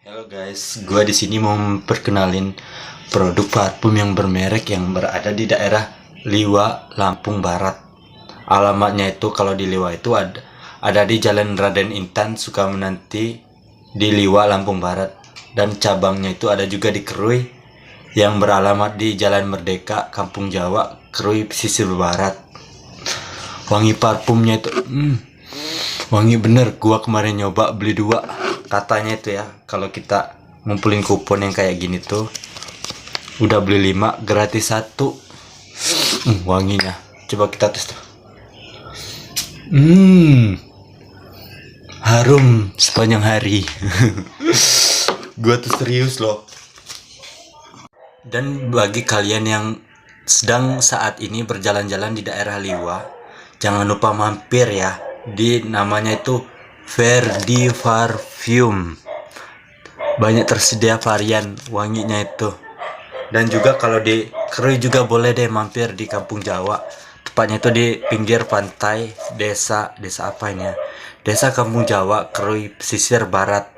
Halo guys, gua di sini mau memperkenalin produk parfum yang bermerek yang berada di daerah Liwa, Lampung Barat. Alamatnya itu kalau di Liwa itu ada di Jalan Raden Intan Sukamenanti di Liwa, Lampung Barat. Dan cabangnya itu ada juga di Krui yang beralamat di Jalan Merdeka, Kampung Jawa, Krui Pesisir Barat. Wangi parfumnya itu wangi bener. Gua kemarin nyoba beli 2. Katanya itu ya, kalau kita ngumpulin kupon yang kayak gini tuh, udah beli 5 gratis 1. Wanginya coba kita tes tuh. Harum sepanjang hari. Gua tuh serius loh. Dan bagi kalian yang sedang saat ini berjalan-jalan di daerah Liwa, jangan lupa mampir ya di namanya itu Verdi Parfum. Banyak tersedia varian wanginya itu. Dan juga kalau di Krui juga boleh deh mampir di Kampung Jawa. Tepatnya itu di pinggir pantai desa apa ini ya? Desa Kampung Jawa, Krui Pesisir Barat.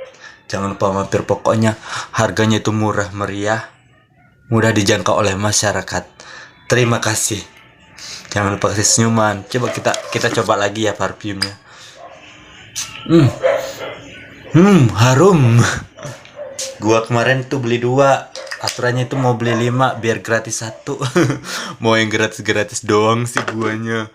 Jangan lupa mampir, pokoknya harganya itu murah meriah, mudah dijangkau oleh masyarakat. Terima kasih. Jangan lupa kasih senyuman. Coba kita coba lagi ya parfumnya. Harum. Gua kemarin tuh beli 2. Aturannya itu mau beli 5 biar gratis 1. Mau yang gratis-gratis doang sih guanya.